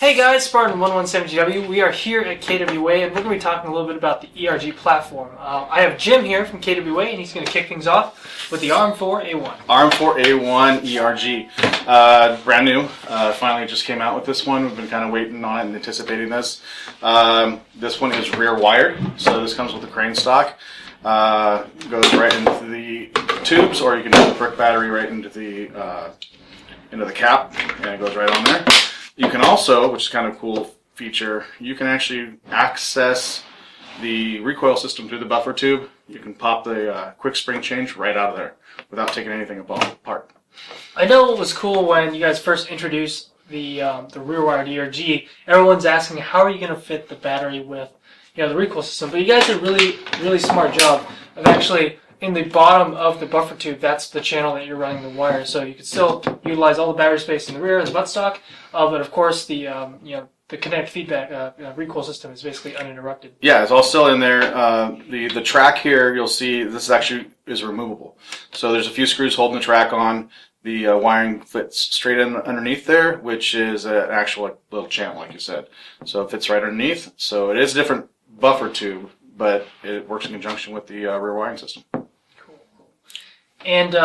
Hey guys, SPARTAN117GW. We are here at KWA and we're going to be talking a little bit about the ERG platform. I have Jim here from KWA and he's going to kick things off with the RM4A1. RM4A1 ERG. Brand new. Finally just came out with this one. We've been kind of waiting on it and anticipating this. This one is rear wired, so this comes with the crane stock. Goes right into the tubes, or you can put the brick battery right into the cap, and it goes right on there. You can also, which is kind of a cool feature, you can actually access the recoil system through the buffer tube. You can pop the quick spring change right out of there without taking anything apart. I know it was cool when you guys first introduced the rear wired ERG. Everyone's asking, how are you going to fit the battery with the recoil system? But you guys did a really smart job of actually, in the bottom of the buffer tube, that's the channel that you're running the wire. So you can still utilize all the battery space in the rear and the buttstock, but of course the the kinetic feedback recoil system is basically uninterrupted. Yeah, it's all still in there. The track here, you'll see this actually is removable. So there's a few screws holding the track on. The wiring fits straight in underneath there, which is an actual little channel, like you said. So it fits right underneath. So it is a different buffer tube, but it works in conjunction with the rear wiring system. Cool. And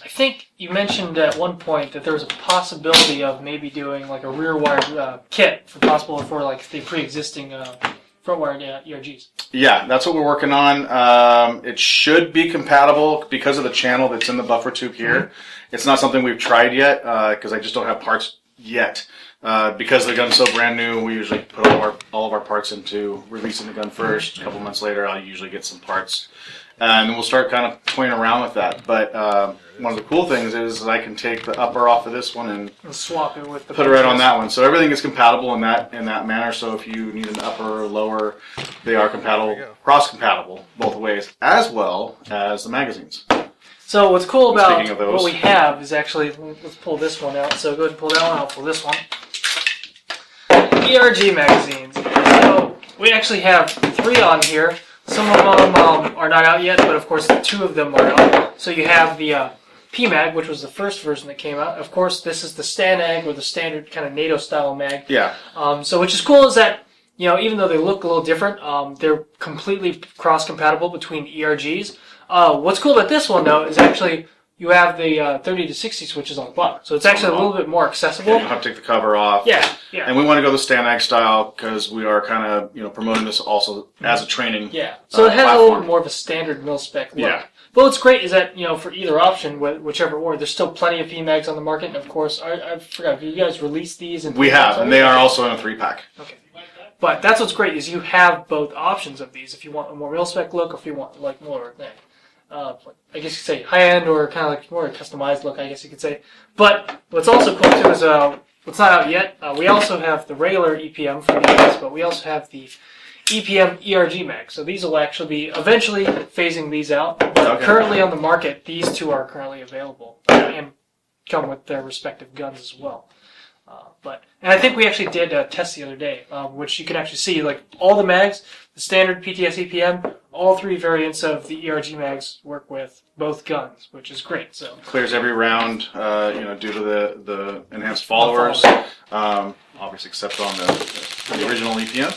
I think you mentioned at one point that there was a possibility of maybe doing like a rear wired kit for like the pre-existing front wired ERGs. Yeah, that's what we're working on. It should be compatible because of the channel that's in the buffer tube here. Mm-hmm. It's not something we've tried yet because I just don't have parts yet. Because the gun's so brand new, we usually put all of our parts into releasing the gun first. A couple months later, I'll usually get some parts, and then we'll start kind of toying around with that. But one of the cool things is I can take the upper off of this one and swap it with put it right on that one. So everything is compatible in that manner. So if you need an upper or lower, they are compatible, cross-compatible both ways, as well as the magazines. So what's cool about what we have is actually, let's pull this one out. So go ahead and pull that one out. I'll pull this one. ERG magazines. So we actually have 3 on here. Some of them are not out yet, but of course 2 of them are out. So you have the PMag, which was the first version that came out. Of course, this is the STANAG, or the standard kind of NATO style mag. Yeah. So which is cool is that, even though they look a little different, they're completely cross-compatible between ERGs. What's cool about this one, though, is actually you have the 30 to 60 switches on the bottom. So it's actually a little bit more accessible. You don't have to take the cover off. Yeah. And we want to go the STANAG style because we are kind of, promoting this also as a training So it has platform. a little bit more of a standard mil-spec look. Yeah. But what's great is that, for either option, whichever order, there's still plenty of PMags on the market. And, of course, I forgot, have you guys released these? We have, and they are also in a 3-pack. Okay. But that's what's great is you have both options of these. If you want a more mil-spec look, or if you want like more I guess you could say high-end or kind of like more customized look, I guess you could say. But what's also cool too is what's not out yet. We also have the regular EPM for these, but we also have the EPM ERG mag. So these will actually be eventually phasing these out. Okay. Currently on the market, these 2 are currently available and come with their respective guns as well. And I think we actually did a test the other day, which you can actually see like all the mags, the standard PTS EPM, all 3 variants of the ERG mags work with both guns, which is great. So clears every round, due to the enhanced followers, obviously except on the original EPM,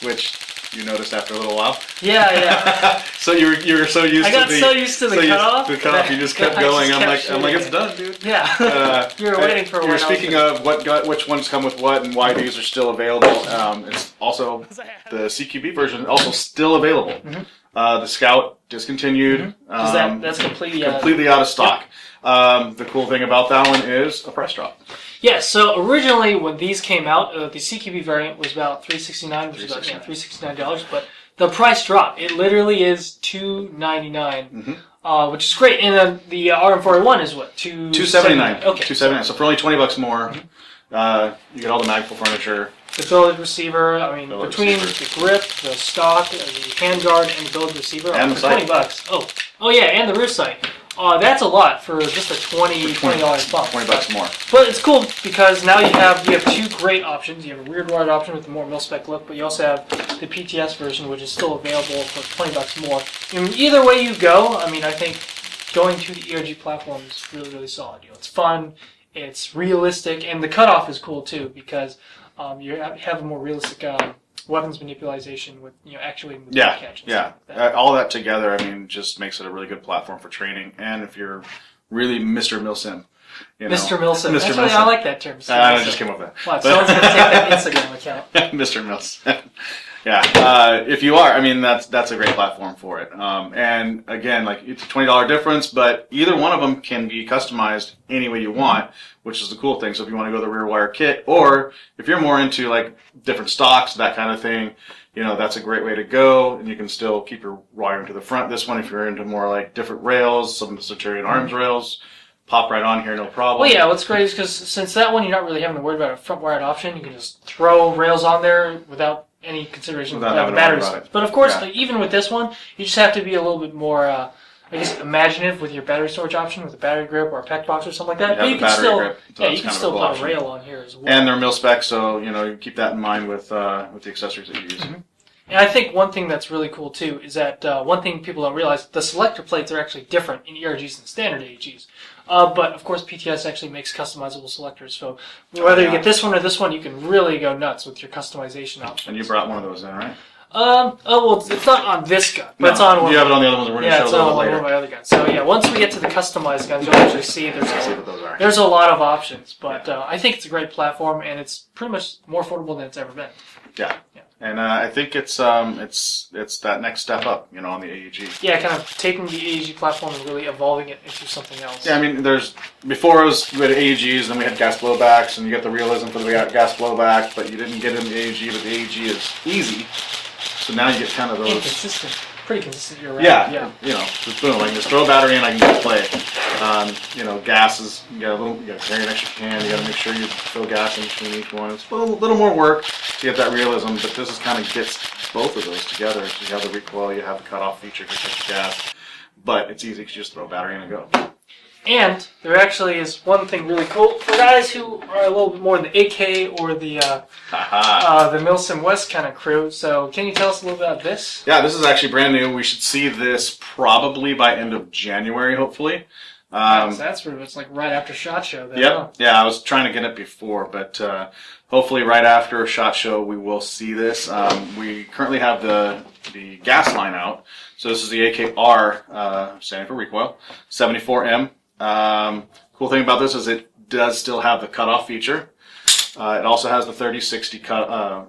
which you noticed after a little while. Yeah. So you were so used. I got so used to the cutoff. The cutoff, you just kept going. I'm like, it's done, dude. Yeah. You were waiting for. You're speaking of which ones come with what, and why these are still available. It's also the CQB version also still available. Mm-hmm. The Scout discontinued. Mm-hmm. That's completely out of stock. Yep. The cool thing about that one is a price drop. Yeah, so originally when these came out, the CQB variant was about $369, which is about $369, but the price dropped. It literally is $299, which is great. And then the RM4A1 is what? $279. Okay, $279. So for only $20 more, you get all the Magpul furniture. The billet receiver. I mean, between the grip, the stock, the handguard, and the billet receiver, and for $20. Oh yeah, and the rear sight. That's a lot for just a $20 bump. $20 more. But it's cool because now you have 2 great options. You have a rear wired option with a more mil-spec look, but you also have the PTS version, which is still available for $20 more. And either way you go, I mean, I think going to the ERG platform is really solid. It's fun. It's realistic, and the cutoff is cool too because you have a more realistic weapons manipulation with actuating the catch. All that together, I mean, just makes it a really good platform for training. And if you're really Mr. Milsim, Mr. Milsim. Mr. Actually, Milsim. I like that term. I just came up with that. Wow, someone's going to take that Instagram account. Mr. Milsim. Yeah, if you are, I mean, that's a great platform for it. And again, like it's a $20 difference, but either one of them can be customized any way you want, which is the cool thing. So if you want to go the rear wire kit, or if you're more into like different stocks, that kind of thing, that's a great way to go. And you can still keep your wiring to the front. This one, if you're into more like different rails, some Centurion Arms rails, pop right on here, no problem. Well, yeah, what's great is because since that one, you're not really having to worry about a front wired option. You can just throw rails on there without any consideration without of the batteries. About it. But of course, like, even with this one, you just have to be a little bit more, imaginative with your battery storage option with a battery grip or a pack box or something like that. But you can still, you can still put a rail on here as well. And they're mil spec, so you keep that in mind with the accessories that you use. Mm-hmm. And I think one thing that's really cool too is that one thing people don't realize, the selector plates are actually different in ERGs than standard AEGs. But of course, PTS actually makes customizable selectors. So whether you get this one or this one, you can really go nuts with your customization options. And you brought one of those in, right? Well, it's not on this gun, but it's on one. You have it on the other ones. We're going to show it's a little on bit later. one of my other guns. So yeah, once we get to the customized guns, you'll actually see there's a lot of options. But I think it's a great platform, and it's pretty much more affordable than it's ever been. Yeah. And I think it's that next step up, on the AEG. Yeah, kind of taking the AEG platform and really evolving it into something else. Yeah, I mean, before we had AEGs, then we had gas blowbacks, and you get the realism for the gas blowback, but you didn't get it in the AEG, but the AEG is easy. So now you get kind of those. Inconsistent. Pretty consistent year round. Yeah. Just boom. I can just throw a battery in, I can just play. Gases, you got to carry an extra can, you got to make sure you fill gas in between each one. It's a little more work to get that realism, but this is kind of gets both of those together. So you have the recoil, you have the cutoff feature, you take the gas, but it's easy to just throw a battery in and go. And there actually is one thing really cool for guys who are a little bit more in the AK or the Milsim West kind of crew. So can you tell us a little bit about this? Yeah, this is actually brand new. We should see this probably by end of January, hopefully. So that's it's like right after SHOT Show. Then, yep. Huh? Yeah, I was trying to get it before, but hopefully right after SHOT Show we will see this. We currently have the gas line out. So this is the AKR, standing for Recoil, 74M. Cool thing about this is it does still have the cutoff feature. It also has the 30-60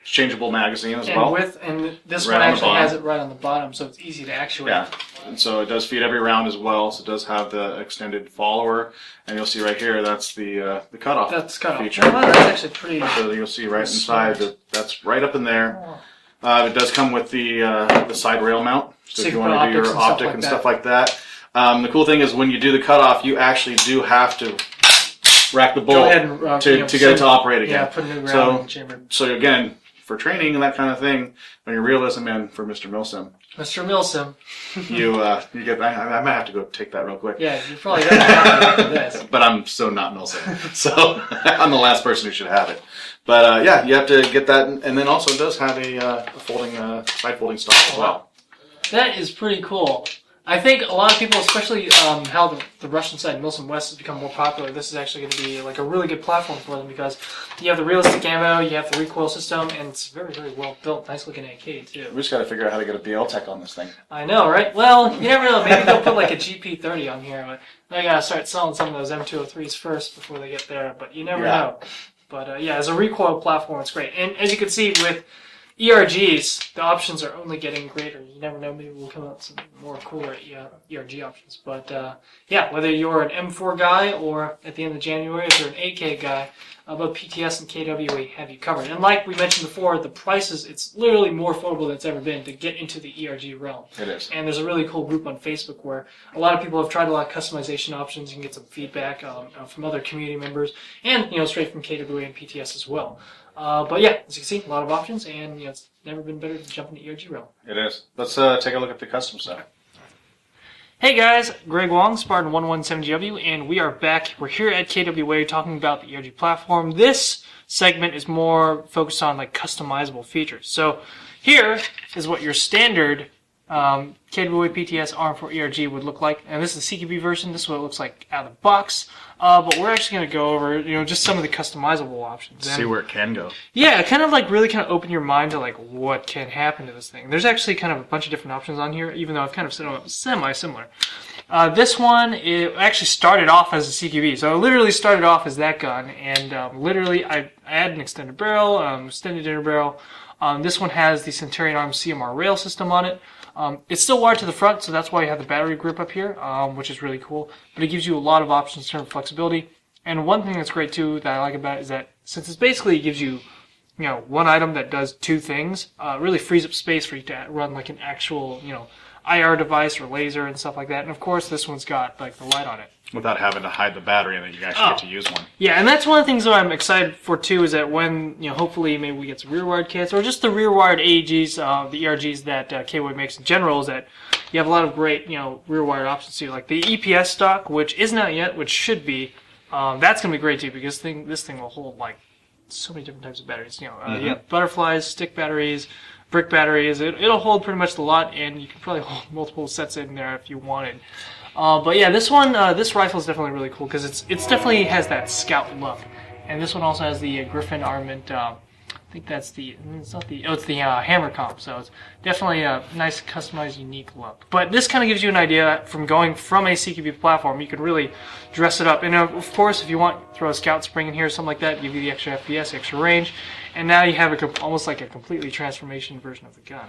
changeable magazine as well. And this Right one on the actually bottom. has it right on the bottom, so it's easy to actuate. Yeah, and so it does feed every round as well. So it does have the extended follower, and you'll see right here that's the cutoff. That's cutoff feature. Well, that's actually pretty. So you'll see right inside that's right up in there. It does come with the side rail mount, so if you want to do your optic and stuff like that. The cool thing is when you do the cutoff, you actually do have to rack the bolt to get it to operate again. Yeah, put a new round in the chamber. So again, for training and that kind of thing, when you're realism and for Mr. Milsim. Mr. Milsim. you get. I might have to go take that real quick. Yeah, you're probably going to have to after this. But I'm so not Milsim, so I'm the last person who should have it. But yeah, you have to get that, and then also it does have a folding side folding stock as well. That is pretty cool. I think a lot of people, especially how the Russian side, Milsim West, has become more popular, this is actually going to be like a really good platform for them because you have the realistic ammo, you have the recoil system, and it's very, very well built. Nice looking AK too. We just got to figure out how to get a BL tech on this thing. I know, right? Well, you never know. Maybe they'll put like a GP30 on here, but they got to start selling some of those M203s first before they get there, but you never know. But yeah, as a recoil platform, it's great. And as you can see with ERGs, the options are only getting greater. You never know, maybe we'll come out with some more cooler ERG options. But yeah, whether you're an M4 guy or at the end of January, if you're an AK guy, both PTS and KWA have you covered. And like we mentioned before, the prices, it's literally more affordable than it's ever been to get into the ERG realm. It is. And there's a really cool group on Facebook where a lot of people have tried a lot of customization options. You can get some feedback from other community members and, straight from KWA and PTS as well. But yeah, as you can see, a lot of options, and it's never been better to jump into ERG realm. It is. Let's take a look at the custom stuff. Hey guys, Greg Wong, SPARTAN117GW, and we are back. We're here at KWA talking about the ERG platform. This segment is more focused on like customizable features. So here is what your standard KWA PTS RM4 ERG would look like. And this is the CQB version. This is what it looks like out of the box. But we're actually going to go over, just some of the customizable options. See where it can go. Yeah, kind of like really kind of open your mind to like what can happen to this thing. There's actually kind of a bunch of different options on here, even though I've kind of said them semi-similar. This one, it actually started off as a CQB. So it literally started off as that gun. And literally, I added an extended barrel, extended inner barrel. This one has the Centurion Arms CMR rail system on it. It's still wired to the front, so that's why you have the battery grip up here, which is really cool. But it gives you a lot of options in terms of flexibility. And one thing that's great too that I like about it is that since it basically gives you, one item that does two things, it really frees up space for you to run like an actual, IR device or laser and stuff like that. And of course, this one's got like the light on it. Without having to hide the battery, and then you actually get to use one. Yeah, and that's one of the things that I'm excited for too, is that when, hopefully maybe we get some rear-wired kits, or just the rear-wired AEGs, the ERGs that KWA makes in general, is that you have a lot of great, rear-wired options too. Like the EPS stock, which isn't out yet, which should be, that's going to be great too, because this thing will hold like so many different types of batteries. You have butterflies, stick batteries, brick batteries. It'll hold pretty much the lot, and you can probably hold multiple sets in there if you wanted. But yeah, this one, this rifle is definitely really cool because it's definitely has that scout look, and this one also has the Griffin armament. I think that's it's the hammer comp. So it's definitely a nice, customized, unique look. But this kind of gives you an idea from going from a CQB platform. You can really dress it up, and of course, if you want, throw a scout spring in here, something like that, give you the extra FPS, extra range, and now you have almost like a completely transformation version of the gun.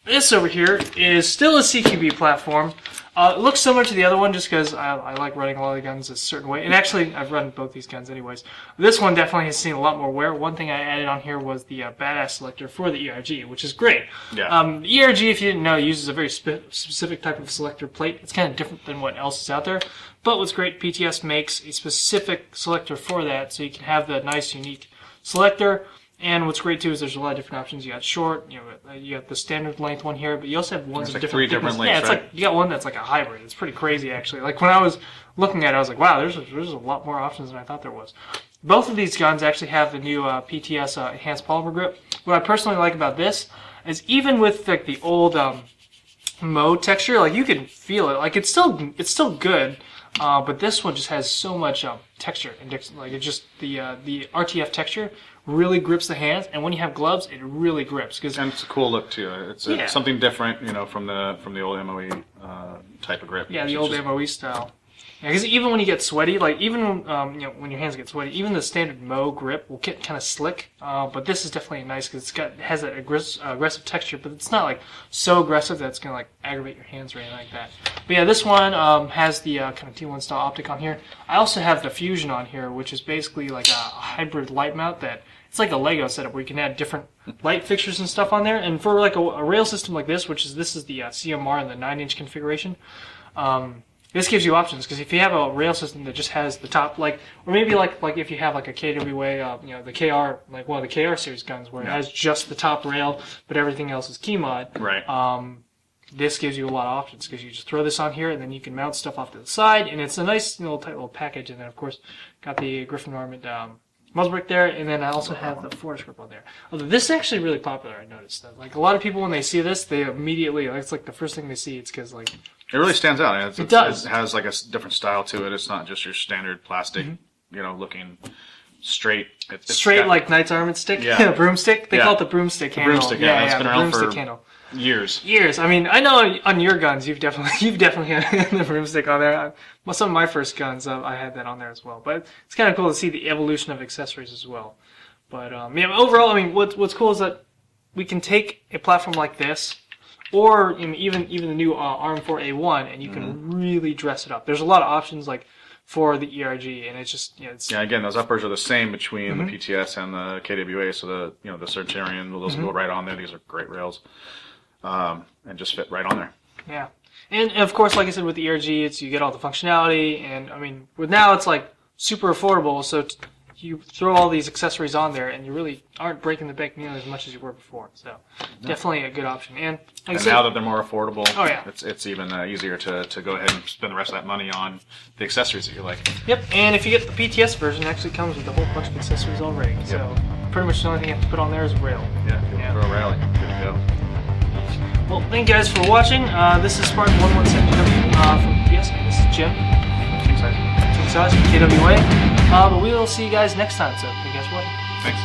This over here is still a CQB platform. It looks similar to the other one just because I like running a lot of the guns a certain way. And actually, I've run both these guns anyways. This one definitely has seen a lot more wear. One thing I added on here was the badass selector for the ERG, which is great. Yeah. The ERG, if you didn't know, uses a very specific type of selector plate. It's kind of different than what else is out there. But what's great, PTS makes a specific selector for that, so you can have the nice, unique selector. And what's great too is there's a lot of different options. You got short, you got the standard length one here, but you also have ones with like different 3 different lengths. Yeah, it's like you got one that's like a hybrid. It's pretty crazy actually. Like when I was looking at it, I was like, wow, there's a lot more options than I thought there was. Both of these guns actually have the new PTS enhanced polymer grip. What I personally like about this is even with like the old mode texture, like you can feel it. Like it's still good. But this one just has so much texture and like it just the RTF texture really grips the hands, and when you have gloves, it really grips. And it's a cool look too. It's something different, from the old MOE type of grip. Yeah, the old MOE style. Yeah, because even when you get sweaty, like even when your hands get sweaty, even the standard Mo grip will get kind of slick. But this is definitely nice because it has that aggressive texture, but it's not like so aggressive that it's gonna like aggravate your hands or anything like that. But yeah, this one has the kind of T1 style optic on here. I also have the Fusion on here, which is basically like a hybrid light mount that it's like a Lego setup where you can add different light fixtures and stuff on there. And for like a rail system like this, this is the CMR in the 9-inch configuration. This gives you options because if you have a rail system that just has the top, or maybe like if you have like a KWA, the KR, like one of the KR series guns where it has just the top rail, but everything else is key mod. Right. This gives you a lot of options because you just throw this on here and then you can mount stuff off to the side, and it's a nice tight little package. And then of course got the Griffin armament muzzle brake there, and then I also have the force grip on there. Although this is actually really popular, I noticed that. Like a lot of people when they see this, they immediately it's like the first thing they see. It's because like. It really stands out. It does. It has like a different style to it. It's not just your standard plastic, looking straight. It's straight got, like Knight's Armament stick, broomstick. They call it the broomstick handle. Broomstick, it's been around for handle. Years. I mean, I know on your guns you've definitely had the broomstick on there. Some of my first guns I had that on there as well. But it's kind of cool to see the evolution of accessories as well. But overall, I mean, what's cool is that we can take a platform like this. Or even the new RM4A1, and you can really dress it up. There's a lot of options like for the ERG, and it's just again, those uppers are the same between the PTS and the KWA. So the Centurion, those go right on there. These are great rails, and just fit right on there. Yeah, and of course, like I said, with the ERG, you get all the functionality, and I mean, with now it's like super affordable. So you throw all these accessories on there, and you really aren't breaking the bank nearly as much as you were before. So definitely a good option. And like I said, now that they're more affordable, it's even easier to go ahead and spend the rest of that money on the accessories that you like. Yep, and if you get the PTS version, it actually comes with a whole bunch of accessories already. Yep. So pretty much the only thing you have to put on there is a rail. Yeah, throw a rail, good to go. Well, thank you guys for watching. This is SPARTAN117GW from PS. This is Jim. King size, KWA. But we will see you guys next time. So, thank you guys for watching. Thanks.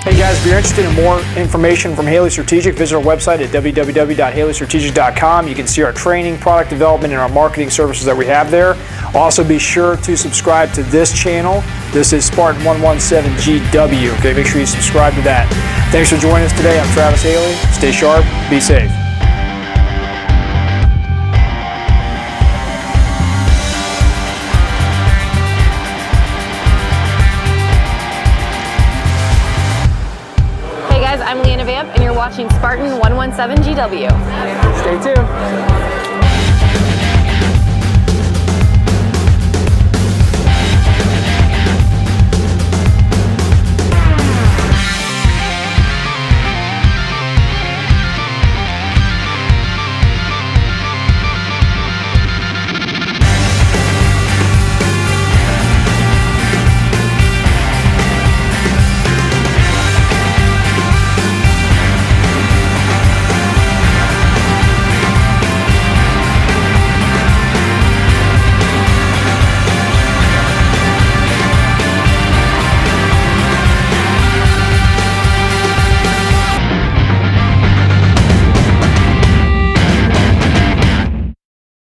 Hey guys, if you're interested in more information from Haley Strategic, visit our website at www.haleystrategic.com. You can see our training, product development, and our marketing services that we have there. Also, be sure to subscribe to this channel. This is SPARTAN117GW. Okay, make sure you subscribe to that. Thanks for joining us today. I'm Travis Haley. Stay sharp, be safe. I'm Leanna Vamp, and you're watching SPARTAN117GW. Stay tuned.